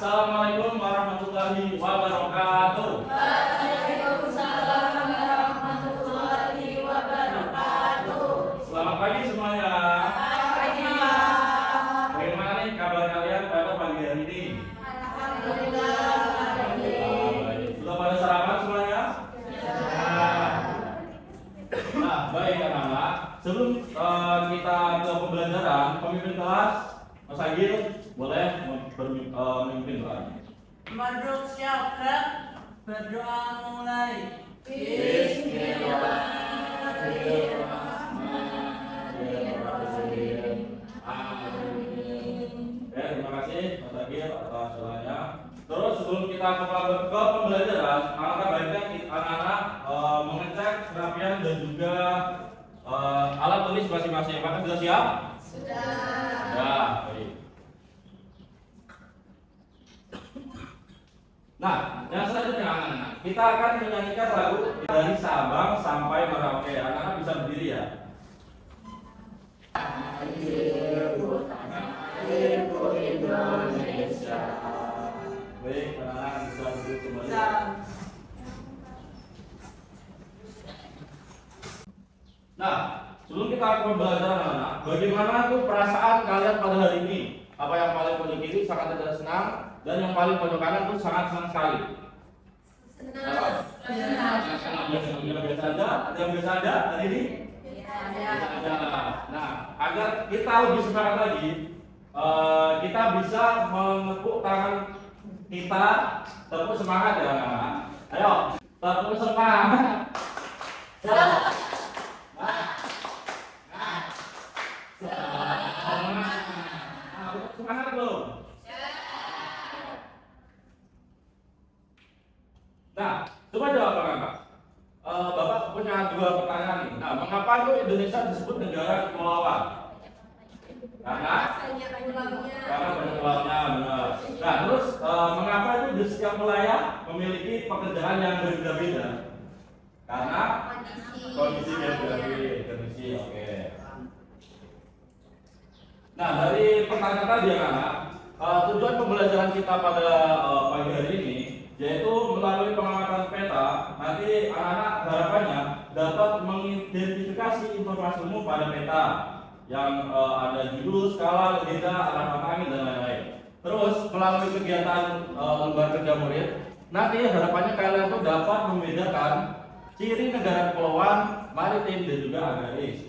Assalamualaikum warahmatullahi wabarakatuh. Waalaikumsalam warahmatullahi wabarakatuh. Selamat pagi semuanya. Pagi. Bagaimana nih kabar kalian pada pagi hari ini? Alhamdulillah. Baik. Sudah pada sarapan semuanya? Nah, baik anak-anak. Sebelum kita ke pembelajaran, pemimpin kelas Mas Agil boleh memimpin doa. Madruk siapkan, berdoa mulai. Bismillahirrahmanirrahim. Amin. Ya, terima kasih Mas Agil atas doanya. Terus sebelum kita ke pembelajaran, alangkah baiknya anak-anak mengecek kerapian dan juga alat tulis masing-masing. Apakah sudah siap? Sudah. Ya, baik. Nah, yang selanjutnya anak-anak, kita akan menyanyikan lagu dari Sabang sampai Merauke. Anak-anak bisa berdiri ya. Ibu Indonesia. Baik, anak-anak bisa duduk kembali. Nah, sebelum kita ke pembelajaran anak-anak, bagaimana tuh perasaan kalian pada hari ini? Apa yang paling pojok kiri sangat tidak senang dan yang paling pojok kanan tuh sangat senang sekali? Senang. Yang biasa ada? Ada yang biasa ada hari ini? Ada. Nah, agar kita lebih semangat lagi, kita bisa menepuk tangan kita, tepuk semangat ya anak-anak. Ayo, tepuk semangat. Semangat belum? Nah, coba jawab Bapak. Bapak punya dua pertanyaan nih. Nah, mengapa itu Indonesia disebut negara kepulauan? Karena banyak pulaunya, benar. Nah, terus mengapa itu di setiap wilayah memiliki pekerjaan yang berbeda-beda? Karena kondisi geografi, kondisi, oke. Nah, dari pertanyaan tadi anak, tujuan pembelajaran kita pada pagi hari ini yaitu melalui pengamatan peta. Nanti anak-anak harapannya dapat mengidentifikasi informasi umum pada peta yang ada judul, skala, legenda, arah angin dan lain-lain. Terus melalui kegiatan lembar kerja murid, nanti harapannya kalian tuh dapat membedakan ciri negara kepulauan, maritim dan juga agraris.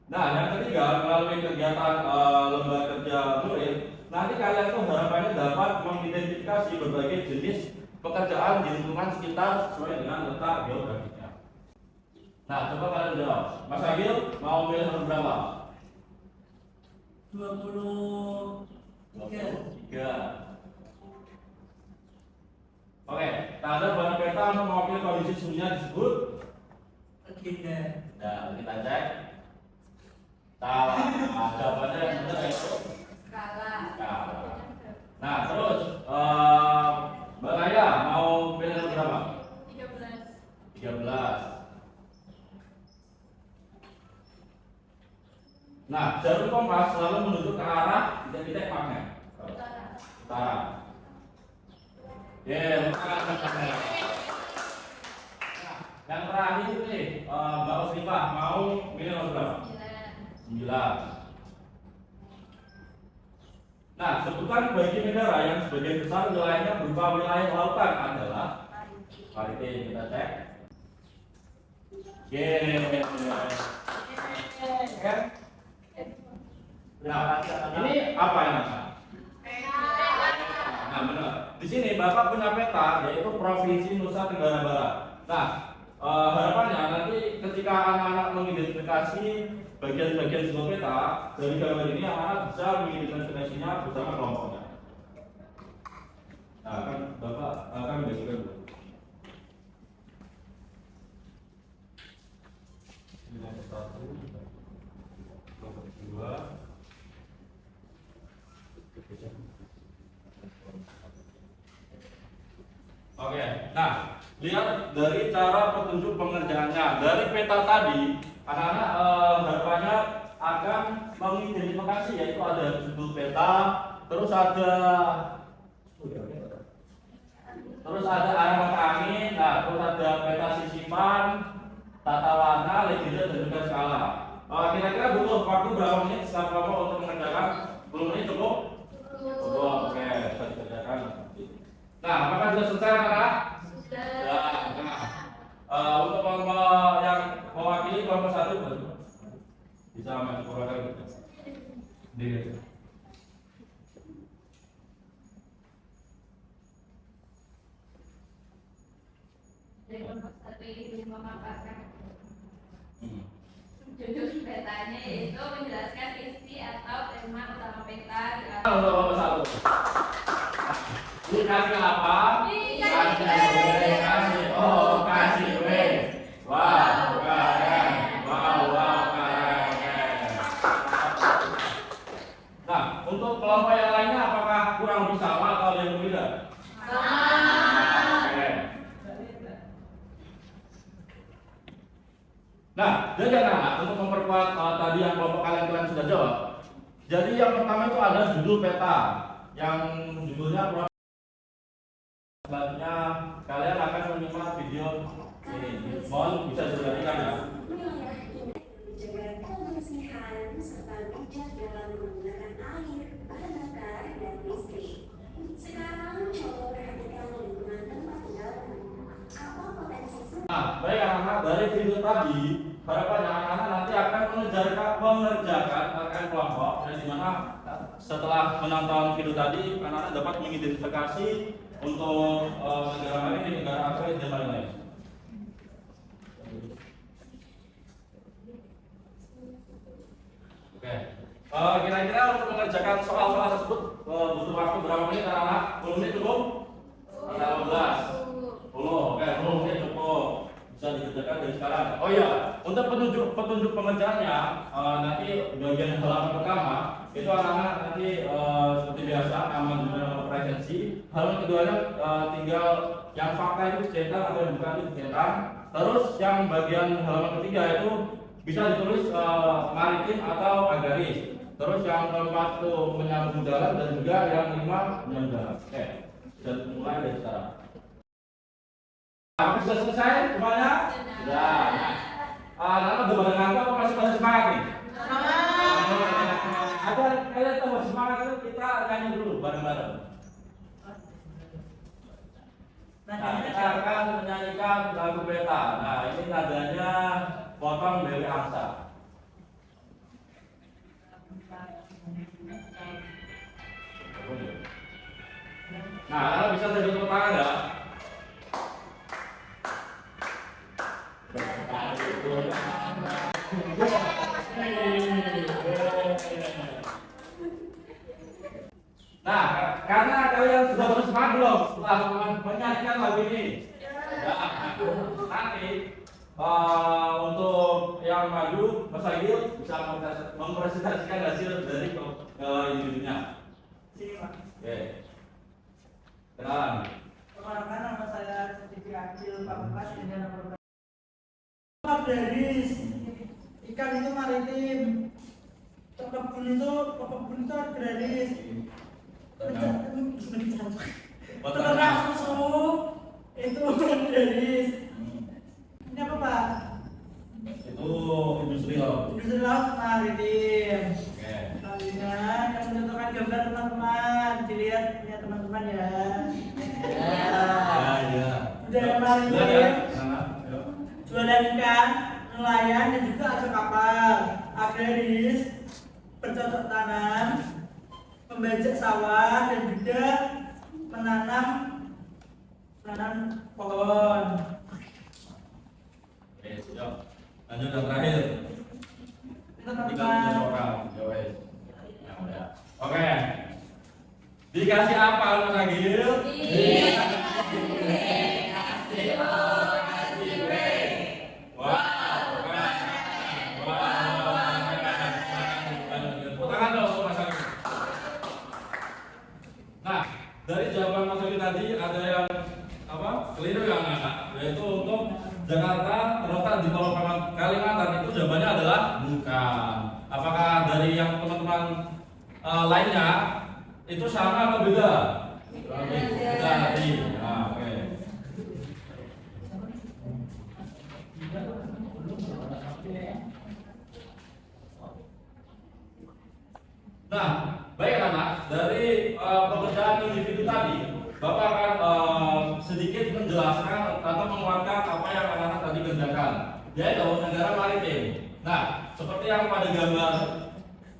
Nah, yang ketiga melalui kegiatan lembar kerja murid, nanti kalian tuh harapannya dapat mengidentifikasi berbagai jenis pekerjaan di lingkungan sekitar sesuai dengan letak geografisnya. Nah, coba kalian jawab. Mas Agil mau milih nomor berapa? 23. Oke, tanda pada peta untuk mewakili kondisi suhunya disebut Legenda. nah, kita cek. Salah. Jawabannya yang benar itu Skala. skala. Nah, terus Mbak Naya mau pilih nomor berapa? 13. Nah, jarum kompas selalu menunjuk ke arah titik-titik magnet. Utara. Ya, nah, yang terakhir nih, Mbak Osrifah mau pilih nomor berapa? 9. Nah, sebutkan bagi negara yang sebagian besar wilayahnya berupa wilayah lautan adalah maritim. Kita cek. Kan? Nah, ini apa yang ada? Nah, benar. Di sini Bapak punya peta yaitu Provinsi Nusa Tenggara Barat. Nah, harapannya nanti ketika anak-anak mengidentifikasi bagian-bagian sebuah peta dari gambar ini, anak-anak bisa mengidentifikasinya bersama kelompoknya. Nah, kan Bapak akan membagikan dulu. Ini nomor 1, nomor 2. Oke, nah lihat dari cara petunjuk pengerjaannya dari peta tadi, anak-anak harapannya akan mengidentifikasi yaitu ada judul peta, terus ada terus ada arah mata angin, nah terus ada peta sisipan, tata warna, legenda dan juga skala. Kira-kira butuh waktu berapa menit setelah kelompok untuk mengerjakan? 10 menit cukup? Cukup, oke, bisa dikerjakan. Nah, apakah sudah selesai anak-anak? Ya, nah, untuk kelompok yang mewakili kelompok 1 bisa maju program gitu. Dari kelompok 1 ini memaparkan judul petanya yaitu menjelaskan isi atau tema utama peta di Untuk kelompok 1. Dikasih apa? Kasih O, kasih W. Wow, keren. Wow, keren. Nah, untuk kelompok yang lainnya apakah kurang lebih sama atau ada yang berbeda? Oke. Nah, jadi anak-anak untuk memperkuat tadi yang kelompok kalian sudah jawab. Jadi yang pertama itu ada judul peta yang judulnya selanjutnya kalian akan menyimak video ini. Mohon bisa diperhatikan ya. Menjaga kebersihan serta bijak dalam menggunakan air, bahan bakar, dan listrik. Sekarang coba perhatikan lingkungan tempat tinggalmu. Apa potensi Nah, baik anak-anak, dari video tadi harapannya anak-anak nanti akan mengerjakan RKM kelompok yang dimana setelah menonton video tadi anak-anak dapat mengidentifikasi untuk negara mana ini, negara Afrika dan lain-lain. Oke, kira-kira untuk mengerjakan soal-soal tersebut butuh waktu berapa menit anak-anak? 10 menit cukup? 15. 10, oke, 10 menit cukup. Bisa dikerjakan dari sekarang. Oh iya, untuk petunjuk pengerjaannya nanti bagian halaman pertama itu anak-anak nanti seperti biasa nama judul presensi. Halaman keduanya tinggal yang fakta itu dicetak atau yang bukan itu dicetak. Terus yang bagian halaman ketiga itu bisa ditulis maritim atau agaris. Terus yang keempat itu menyambung darat dan juga yang 5 menyambung darat. Oke, dan mulai dari sekarang. Apakah sudah selesai semuanya? Sudah. Lalu udah pada ngantuk apa masih pada semangat nih? Agar kalian tambah semangat itu kita nyanyi dulu bareng-bareng. Nah, kita akan menyanyikan lagu peta. Nah, ini nadanya potong dari angsa. Nah, kalau bisa terus tepuk tangan ya. Nah, karena kalian sudah bersemangat belum setelah menyanyikan lagu ini? Ya, nanti untuk yang maju, Mas Agil bisa mempresentasikan hasil dari individunya. Sini Pak. Oke. Kenalan. Perkenalkan nama saya Siti Akil Pamungkas dengan nomor dari ikan itu maritim, kebun itu agraris, peternak susu itu agraris. Ini apa Pak? Itu industri laut. Industri laut maritim. Oke. Selanjutnya yang menentukan gambar teman-teman, dilihat punya teman-teman ya. Ya. Budaya maritim, jualan ikan, nelayan dan juga ada kapal, agraris, bercocok tanam, membajak sawah dan juga menanam pohon. Oke, siap. Lanjut yang terakhir. Itu 3 teman-teman. orang. Ya wes. Ya udah. Oke. Dikasih apa Mas Agil? Tangan dong untuk Mas Agil. Nah, dari jawaban Mas Agil tadi ada yang apa? Keliru yang anak, yaitu untuk Jakarta terletak di Pulau Kalimantan itu jawabannya adalah bukan. Apakah dari yang teman-teman lainnya itu sama atau beda? Beda tadi. Nah, oke. Bapak akan sedikit menjelaskan atau menguatkan apa yang anak-anak tadi kerjakan, yaitu negara maritim. Nah, seperti yang pada gambar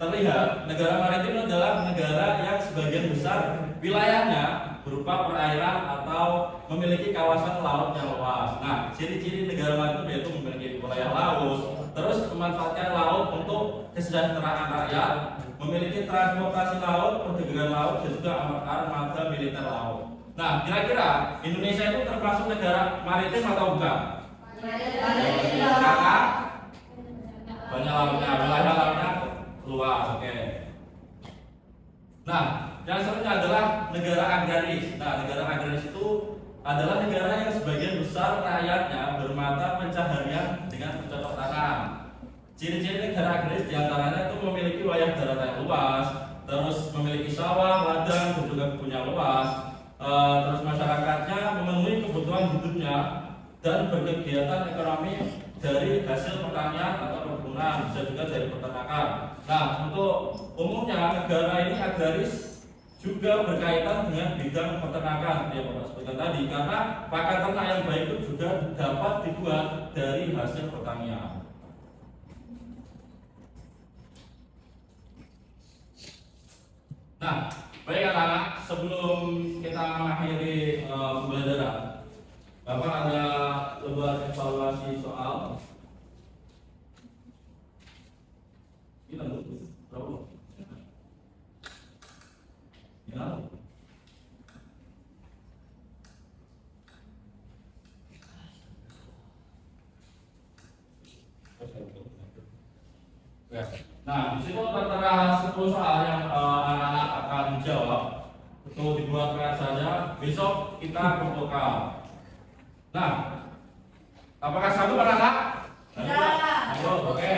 terlihat, negara maritim adalah negara yang sebagian besar wilayahnya berupa perairan atau memiliki kawasan laut yang luas. Nah, ciri-ciri negara maritim yaitu memiliki wilayah laut, terus memanfaatkan laut untuk kesejahteraan rakyat, memiliki transportasi laut, perdagangan laut, dan juga armada militer laut. Nah, kira-kira Indonesia itu termasuk negara maritim atau bukan? Karena banyak lautnya, wilayah lautnya luas. Oke. Nah, yang selanjutnya adalah negara agraris. Nah, negara agraris itu adalah negara yang sebagian besar rakyatnya bermata pencaharian dengan bercocok tanam. Ciri-ciri negara agraris diantaranya itu memiliki wilayah daratan yang luas, terus memiliki sawah, ladang, dan juga kebun yang luas. Terus masyarakatnya memenuhi kebutuhan hidupnya dan berkegiatan ekonomi dari hasil pertanian atau perkebunan, bisa juga dari peternakan. Nah, untuk umumnya negara ini agraris juga berkaitan dengan bidang peternakan, ya Bapak sebutkan tadi, karena pakan ternak yang baik itu juga dapat dibuat dari hasil pertanian. Nah, baik anak-anak, sebelum kita mengakhiri pembelajaran, Bapak ada lembar evaluasi soal. Kita dulu, berapa? Ya. Nah, di situ tertera 10 soal yang anak-anak akan jawab. Untuk dibuat PR saja, besok kita kumpulkan. Nah, apakah sanggup anak-anak? Sanggup, oke.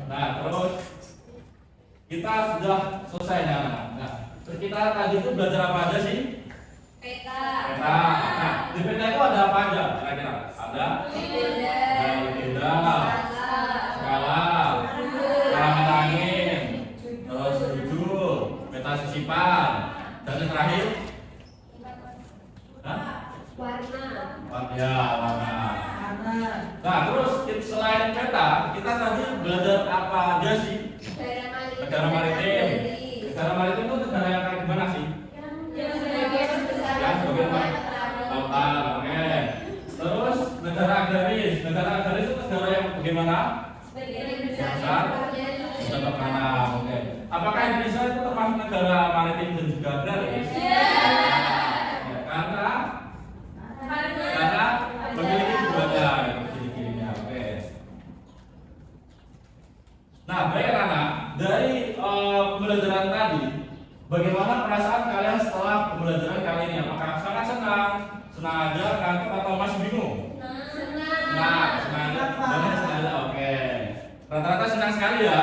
Nah, terus kita sudah selesai ya anak. Nah, terus kita tadi itu belajar apa aja sih? Peta. Peta. Nah, di peta itu ada apa aja? Kira-kira? Ada? Legenda, skala, alamat angin, terus judul, peta sisipan, dan yang terakhir? Warna. Nah, terus selain peta, kita tadi belajar apa aja sih? Negara maritim. Negara maritim itu negara yang kayak gimana sih? Yang sebagian lautan, oke. Terus negara agraris. Negara agraris itu negara yang bagaimana? Besar, bisa bertanam, oke. Apakah Indonesia itu termasuk negara maritim dan juga agraris? Ya, karena memiliki keduanya, ciri-cirinya, oke. Nah, baik anak, dari pembelajaran tadi, bagaimana perasaan kalian setelah pembelajaran kali ini? Apakah sangat senang, senang aja, ngantuk, atau masih bingung? Senang aja, oke. Rata-rata senang sekali ya.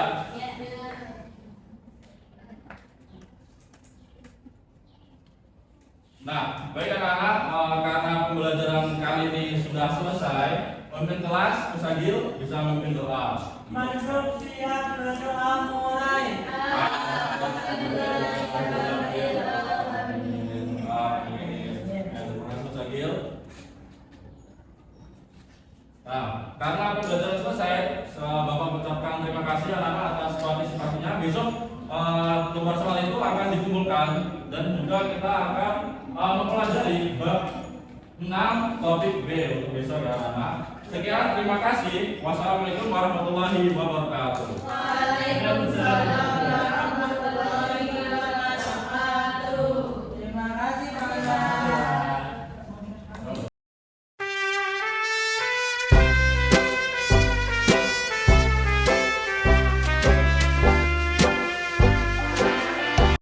Nah, baik anak-anak, karena pembelajaran kali ini sudah selesai, pemimpin kelas Musagil bisa memimpin doa. Masuk siap berdoa mulai. Musagil. Nah, karena pembelajaran selesai, Bapak mengucapkan terima kasih anak-anak atas partisipasinya. Besok nomor soal itu akan dikumpulkan dan juga kita akan mempelajari bab 6 topik B untuk besok ya anak. Sekian, terima kasih. Wassalamualaikum warahmatullahi wabarakatuh. Waalaikumsalam.